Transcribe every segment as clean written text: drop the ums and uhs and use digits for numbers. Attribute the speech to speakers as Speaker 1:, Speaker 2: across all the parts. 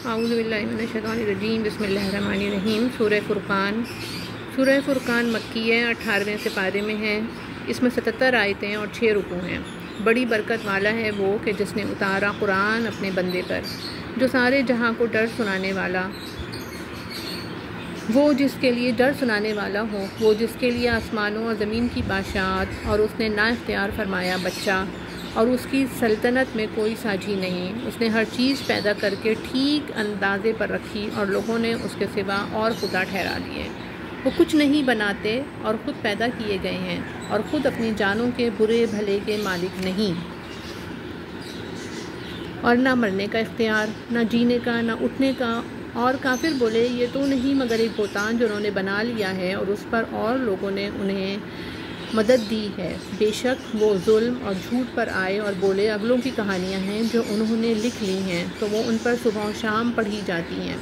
Speaker 1: اعوذ باللہ من الشیطان الرجیم بسم اللہ الرحمن الرحیم۔ سورہ فرقان مکی ہے، 18ویں سپارے میں ہے۔ اس میں 77 آیتیں اور 6 رکوع ہیں۔ بڑی برکت والا ہے وہ کہ جس نے اتارا قرآن اپنے بندے پر، جو سارے جہاں کو ڈر سنانے والا، وہ جس کے لیے ڈر سنانے والا ہو، وہ جس کے لیے آسمانوں اور زمین کی بادشاہت، اور اس نے نا اختیار فرمایا بچہ، اور اس کی سلطنت میں کوئی ساجھی نہیں۔ اس نے ہر چیز پیدا کر کے ٹھیک اندازے پر رکھی، اور لوگوں نے اس کے سوا اور خدا ٹھہرا دیے۔ وہ کچھ نہیں بناتے اور خود پیدا کیے گئے ہیں، اور خود اپنی جانوں کے برے بھلے کے مالک نہیں، اور نہ مرنے کا اختیار، نہ جینے کا، نہ اٹھنے کا۔ اور کافر بولے یہ تو نہیں مگر ایک بہتان جو انہوں نے بنا لیا ہے، اور اس پر اور لوگوں نے انہیں مدد دی ہے۔ بے شک وہ ظلم اور جھوٹ پر آئے اور بولے اگلوں کی کہانیاں ہیں جو انہوں نے لکھ لی ہیں، تو وہ ان پر صبح و شام پڑھی جاتی ہیں۔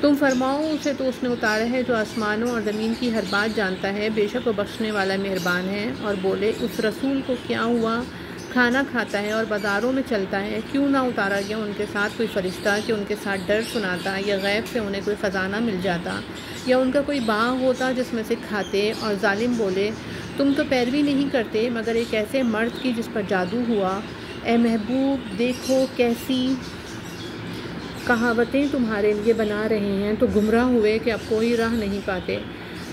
Speaker 1: تم فرماؤ اسے تو اس نے اتارا ہے جو آسمانوں اور زمین کی ہر بات جانتا ہے، بے شک وہ بخشنے والا مہربان ہے۔ اور بولے اس رسول کو کیا ہوا، کھانا کھاتا ہے اور بازاروں میں چلتا ہے، کیوں نہ اتارا گیا ان کے ساتھ کوئی فرشتہ کہ ان کے ساتھ ڈر سناتا، یا غیب سے انہیں کوئی خزانہ مل جاتا، یا ان کا کوئی باغ ہوتا جس میں سے کھاتے۔ اور ظالم بولے تم تو پیروی نہیں کرتے مگر ایک ایسے مرد کی جس پر جادو ہوا۔ اے محبوب دیکھو کیسی کہاوتیں تمہارے لیے بنا رہے ہیں، تو گمراہ ہوئے کہ اب کوئی راہ نہیں پاتے۔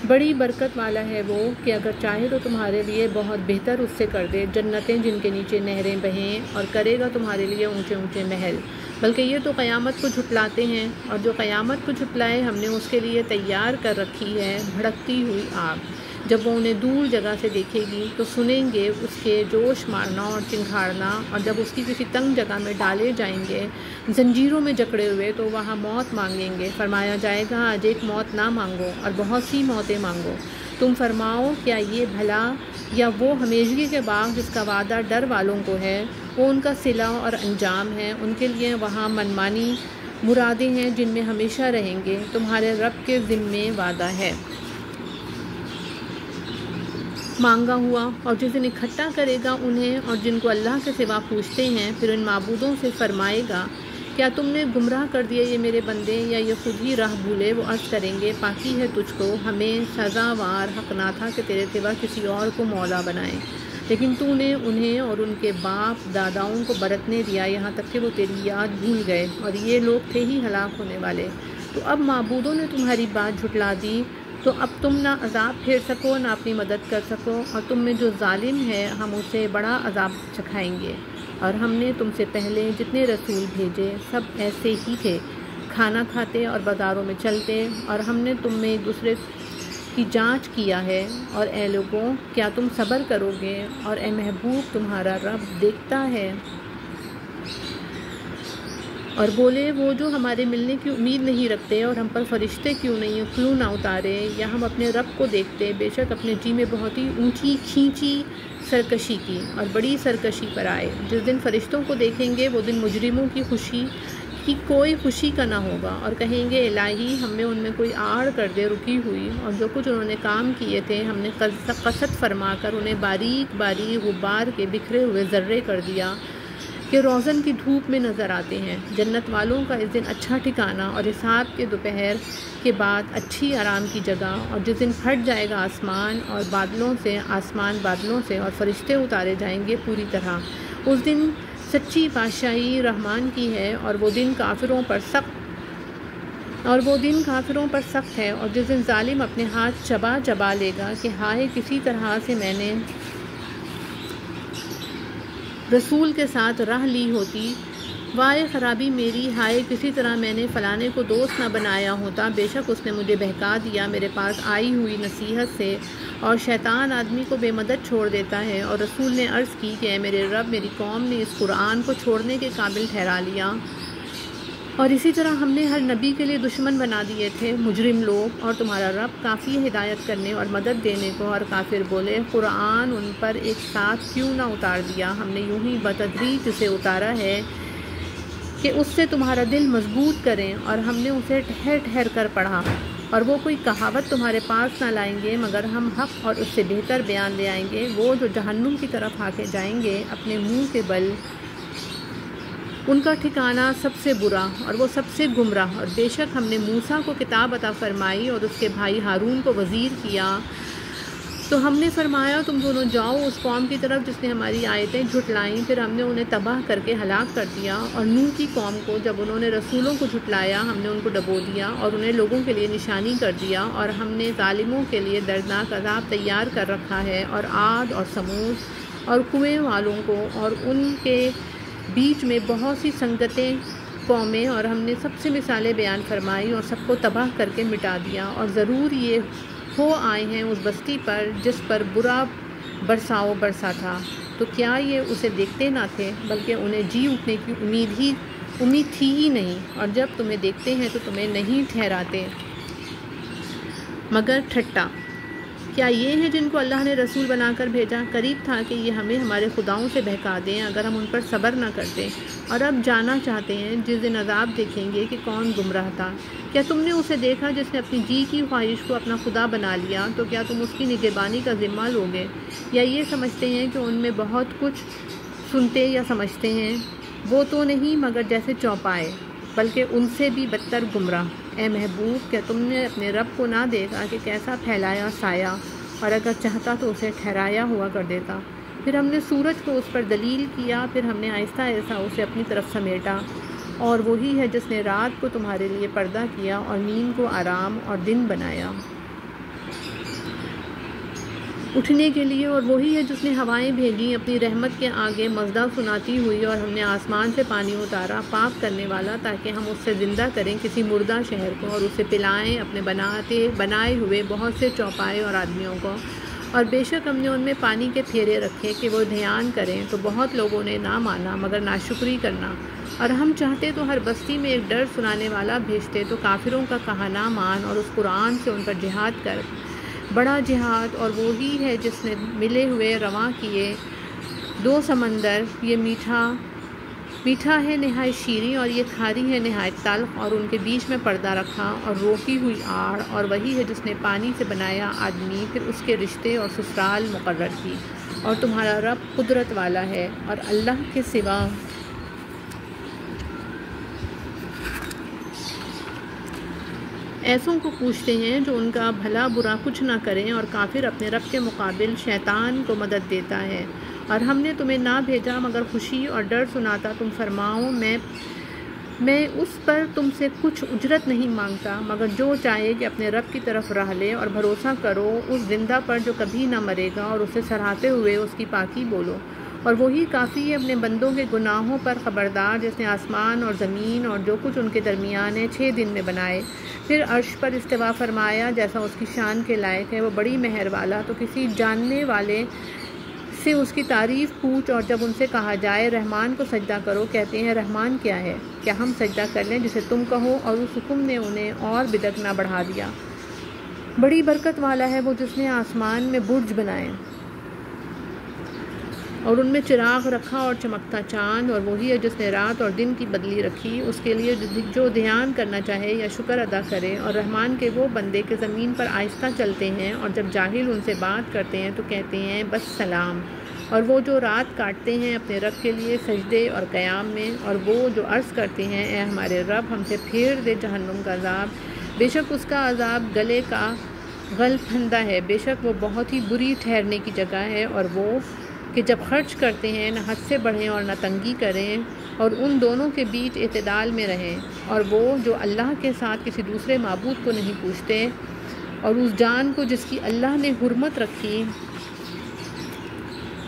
Speaker 1: بڑی برکت والا ہے وہ کہ اگر چاہے تو تمہارے لیے بہت بہتر اس سے کر دے، جنتیں جن کے نیچے نہریں بہیں، اور کرے گا تمہارے لیے اونچے اونچے محل۔ بلکہ یہ تو قیامت کو جھٹلاتے ہیں، اور جو قیامت کو جھٹلائے ہم نے اس کے لیے تیار کر رکھی ہے بھڑکتی ہوئی آگ۔ جب وہ انہیں دور جگہ سے دیکھے گی تو سنیں گے اس کے جوش مارنا اور چنگھاڑنا، اور جب اس کی کسی تنگ جگہ میں ڈالے جائیں گے زنجیروں میں جکڑے ہوئے تو وہاں موت مانگیں گے۔ فرمایا جائے گا آج ایک موت نہ مانگو اور بہت سی موتیں مانگو۔ تم فرماؤ کیا یہ بھلا یا وہ ہمیشگی کے باغ جس کا وعدہ ڈر والوں کو ہے، وہ ان کا صلہ اور انجام ہے۔ ان کے لیے وہاں منمانی مرادیں ہیں جن میں ہمیشہ رہیں گے، تمہارے رب کے ذمے وعدہ ہے۔ مانگا ہوا اور جس دن اکٹھا کرے گا انہیں اور جن کو اللہ کے سوا پوچھتے ہیں، پھر ان معبودوں سے فرمائے گا کیا تم نے گمراہ کر دیے یہ میرے بندے، یا یہ خود ہی راہ بھولے؟ وہ عرض کریں گے پاکی ہے تجھ کو، ہمیں سزاوار حق نہ تھا کہ تیرے سوا کسی اور کو مولا بنائیں، لیکن تو نے انہیں اور ان کے باپ داداؤں کو برتنے دیا، یہاں تک کہ وہ تیری یاد بھول گئے، اور یہ لوگ تھے ہی ہلاک ہونے والے۔ تو اب معبودوں نے تمہاری بات جھٹلا دی، تو اب تم نہ عذاب پھیر سکو نہ اپنی مدد کر سکو، اور تم میں جو ظالم ہے ہم اسے بڑا عذاب چکھائیں گے۔ اور ہم نے تم سے پہلے جتنے رسول بھیجے سب ایسے ہی تھے، کھانا کھاتے اور بازاروں میں چلتے، اور ہم نے تم میں ایک دوسرے کی جانچ کیا ہے۔ اور اے لوگوں کیا تم صبر کرو گے؟ اور اے محبوب تمہارا رب دیکھتا ہے۔ اور بولے وہ جو ہمارے ملنے کی امید نہیں رکھتے، اور ہم پر فرشتے کیوں نہ اتارے، یا ہم اپنے رب کو دیکھتے، بے شک اپنے جی میں بہت ہی اونچی کھینچی سرکشی کی اور بڑی سرکشی پر آئے۔ جس دن فرشتوں کو دیکھیں گے وہ دن مجرموں کی خوشی کی کوئی خوشی کا نہ ہوگا، اور کہیں گے الہی ہم میں ان میں کوئی آڑ کر دے رکی ہوئی، اور جو کچھ انہوں نے کام کیے تھے ہم نے قصد فرما کر انہیں باریک باریک غبار کے بکھرے ہوئے ذرے کر دیا کہ روزن کی دھوپ میں نظر آتے ہیں۔ جنت والوں کا اس دن اچھا ٹھکانہ، اور حساب کے دوپہر کے بعد اچھی آرام کی جگہ۔ اور جس دن پھٹ جائے گا آسمان بادلوں سے اور فرشتے اتارے جائیں گے پوری طرح، اس دن سچی بادشاہی رحمان کی ہے، اور وہ دن کافروں پر سخت ہے۔ اور جس دن ظالم اپنے ہاتھ چبا لے گا کہ ہائے کسی طرح سے میں نے رسول کے ساتھ راہ لی ہوتی، وائے خرابی میری، ہائے کسی طرح میں نے فلانے کو دوست نہ بنایا ہوتا، بے شک اس نے مجھے بہکا دیا میرے پاس آئی ہوئی نصیحت سے۔ اور شیطان آدمی کو بے مدد چھوڑ دیتا ہے۔ اور رسول نے عرض کی کہ اے میرے رب میری قوم نے اس قرآن کو چھوڑنے کے قابل ٹھہرا لیا، اور اسی طرح ہم نے ہر نبی کے لیے دشمن بنا دیے تھے مجرم لوگ، اور تمہارا رب کافی ہے ہدایت کرنے اور مدد دینے کو۔ اور کافر بولے قرآن ان پر ایک ساتھ کیوں نہ اتار دیا، ہم نے یوں ہی بتدریج اسے اتارا ہے کہ اس سے تمہارا دل مضبوط کریں، اور ہم نے اسے ٹھہر ٹھہر کر پڑھا۔ اور وہ کوئی کہاوت تمہارے پاس نہ لائیں گے مگر ہم حق اور اس سے بہتر بیان لے آئیں گے۔ وہ جو جہنم کی طرف ہانکے جائیں گے اپنے منہ کے بل ان کا ٹھکانہ سب سے برا اور وہ سب سے گمراہ۔ اور بے شک ہم نے موسیٰ کو کتاب عطا فرمائی اور اس کے بھائی ہارون کو وزیر کیا، تو ہم نے فرمایا تم دونوں جاؤ اس قوم کی طرف جس نے ہماری آیتیں جھٹلائیں، پھر ہم نے انہیں تباہ کر کے ہلاک کر دیا۔ اور نوح کی قوم کو جب انہوں نے رسولوں کو جھٹلایا ہم نے ان کو ڈبو دیا اور انہیں لوگوں کے لیے نشانی کر دیا، اور ہم نے ظالموں کے لیے دردناک عذاب تیار کر رکھا ہے۔ اور عاد اور ثمود اور کنویں والوں کو اور ان کے بیچ میں بہت سی سنگتیں قومیں، اور ہم نے سب سے مثالیں بیان فرمائی اور سب کو تباہ کر کے مٹا دیا۔ اور ضرور یہ ہو آئے ہیں اس بستی پر جس پر برا برساؤ برسا تھا، تو کیا یہ اسے دیکھتے نہ تھے، بلکہ انہیں جی اٹھنے کی امید تھی ہی نہیں، اور جب تمہیں دیکھتے ہیں تو تمہیں نہیں ٹھہراتے مگر ٹھٹا۔ کیا یہ ہیں جن کو اللہ نے رسول بنا کر بھیجا؟ قریب تھا کہ یہ ہمیں ہمارے خداؤں سے بہکا دیں اگر ہم ان پر صبر نہ کرتے۔ اور اب جانا چاہتے ہیں جس دن عذاب دیکھیں گے کہ کون گمراہ تھا۔ کیا تم نے اسے دیکھا جس نے اپنی جی کی خواہش کو اپنا خدا بنا لیا؟ تو کیا تم اس کی نگہبانی کا ذمہ لوگے؟ یا یہ سمجھتے ہیں کہ ان میں بہت کچھ سنتے یا سمجھتے ہیں؟ وہ تو نہیں مگر جیسے چوپائے، بلکہ ان سے بھی بدتر گمراہ۔ اے محبوب، کیا تم نے اپنے رب کو نہ دیکھا کہ کیسا پھیلایا سایہ، اور اگر چاہتا تو اسے ٹھہرایا ہوا کر دیتا۔ پھر ہم نے سورج کو اس پر دلیل کیا، پھر ہم نے آہستہ آہستہ اسے اپنی طرف سمیٹا، اور وہی ہے جس نے رات کو تمہارے لیے پردہ کیا اور نیند کو آرام اور دن بنایا اٹھنے کے لیے، اور وہی ہے جس نے ہوائیں بھیجی اپنی رحمت کے آگے مژدہ سناتی ہوئی، اور ہم نے آسمان سے پانی اتارا پاک کرنے والا تاکہ ہم اس سے زندہ کریں کسی مردہ شہر کو، اور اسے پلائیں اپنے بنائے ہوئے بہت سے چوپائے اور آدمیوں کو۔ اور بے شک ہم نے ان میں پانی کے پھیرے رکھے کہ وہ دھیان کریں، تو بہت لوگوں نے نہ مانا مگر ناشکری کرنا۔ اور ہم چاہتے تو ہر بستی میں ایک ڈر سنانے والا بھیجتے، تو کافروں کا کہا نہ مان اور اس قرآن سے ان پر جہاد کر، بڑا جہاد۔ اور وہی ہے جس نے ملے ہوئے رواں کیے دو سمندر، یہ میٹھا ہے نہایت شیریں اور یہ کھاری ہے نہایت تلخ، اور ان کے بیچ میں پردہ رکھا اور روکی ہوئی آڑ۔ اور وہی ہے جس نے پانی سے بنایا آدمی، پھر اس کے رشتے اور سسرال مقرر کی۔ اور تمہارا رب قدرت والا ہے، اور اللہ کے سوا ایسوں کو پوچھتے ہیں جو ان کا بھلا برا کچھ نہ کریں، اور کافر اپنے رب کے مقابل شیطان کو مدد دیتا ہے۔ اور ہم نے تمہیں نہ بھیجا مگر خوشی اور ڈر سناتا، تم فرماؤ میں اس پر تم سے کچھ اجرت نہیں مانگتا مگر جو چاہے کہ اپنے رب کی طرف راہ لے، اور بھروسہ کرو اس زندہ پر جو کبھی نہ مرے گا، اور اسے سراہتے ہوئے اس کی پاکی بولو۔ اور وہی کافی ہے اپنے بندوں کے گناہوں پر خبردار، جس نے آسمان اور زمین اور جو کچھ ان کے درمیان ہے 6 دن میں بنائے، پھر عرش پر استوا فرمایا جیسا اس کی شان کے لائق ہے۔ وہ بڑی مہر والا، تو کسی جاننے والے سے اس کی تعریف پوچھ۔ اور جب ان سے کہا جائے رحمان کو سجدہ کرو، کہتے ہیں رحمان کیا ہے؟ کیا ہم سجدہ کر لیں جسے تم کہو؟ اور اس حکم نے انہیں اور بدک نہ بڑھا دیا۔ بڑی برکت والا ہے وہ جس نے آسمان میں برج بنائے اور ان میں چراغ رکھا اور چمکتا چاند، اور وہی ہے جس نے رات اور دن کی بدلی رکھی، اس کے لیے جو دھیان کرنا چاہے یا شکر ادا کرے۔ اور رحمان کے وہ بندے کے زمین پر آہستہ چلتے ہیں، اور جب جاہل ان سے بات کرتے ہیں تو کہتے ہیں بس سلام۔ اور وہ جو رات کاٹتے ہیں اپنے رب کے لیے سجدے اور قیام میں، اور وہ جو عرض کرتے ہیں اے ہمارے رب ہم سے پھیر دے جہنم کا عذاب، بے شک اس کا عذاب گلے کا غل پھندہ ہے، بے شک وہ بہت ہی بری ٹھہرنے کی جگہ ہے۔ اور وہ کہ جب خرچ کرتے ہیں نہ حد سے بڑھیں اور نہ تنگی کریں، اور ان دونوں کے بیچ اعتدال میں رہیں۔ اور وہ جو اللہ کے ساتھ کسی دوسرے معبود کو نہیں پوچھتے، اور اس جان کو جس کی اللہ نے حرمت رکھی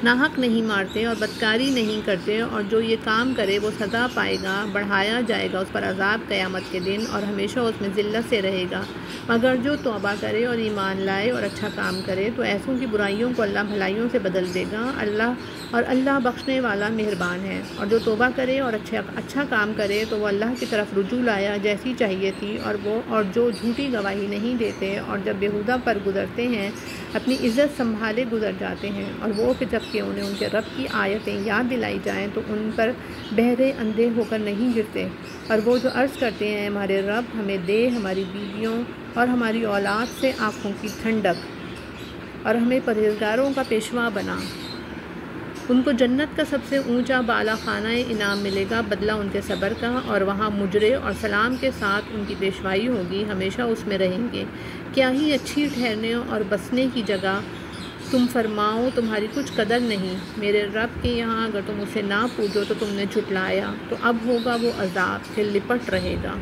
Speaker 1: ناحق نہیں مارتے اور بدکاری نہیں کرتے، اور جو یہ کام کرے وہ سزا پائے گا، بڑھایا جائے گا اس پر عذاب قیامت کے دن، اور ہمیشہ اس میں ذلت سے رہے گا۔ مگر جو توبہ کرے اور ایمان لائے اور اچھا کام کرے تو ایسوں کی برائیوں کو اللہ بھلائیوں سے بدل دے گا، اللہ بخشنے والا مہربان ہے۔ اور جو توبہ کرے اور اچھا کام کرے تو وہ اللہ کی طرف رجوع لایا جیسی چاہیے تھی، اور جو جھوٹی گواہی نہیں دیتے، اور جب بیہودہ پر گزرتے ہیں اپنی عزت سنبھالے گزر جاتے ہیں، اور وہ کہ جب کہ انہیں ان کے رب کی آیتیں یاد دلائی جائیں تو ان پر بہرے اندھے ہو کر نہیں گرتے۔ اور وہ جو عرض کرتے ہیں ہمارے رب ہمیں دے ہماری بیویوں اور ہماری اولاد سے آنکھوں کی ٹھنڈک، اور ہمیں پرہیزگاروں کا پیشوا بنا۔ ان کو جنت کا سب سے اونچا بالا خانہ انعام ملے گا بدلہ ان کے صبر کا، اور وہاں مجرے اور سلام کے ساتھ ان کی پیشوائی ہوگی، ہمیشہ اس میں رہیں گے۔ کیا ہی اچھی ٹھہرنے اور بسنے کی جگہ، تم فرماؤ تمہاری کچھ قدر نہیں۔ میرے رب کے یہاں اگر تم اسے نہ پوجو تو تم نے جھٹلایا، تو اب ہوگا وہ عذاب کہ لپٹ رہے گا۔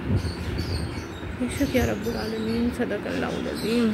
Speaker 1: بے شک یا رب العالمین، صدق اللہ العظیم۔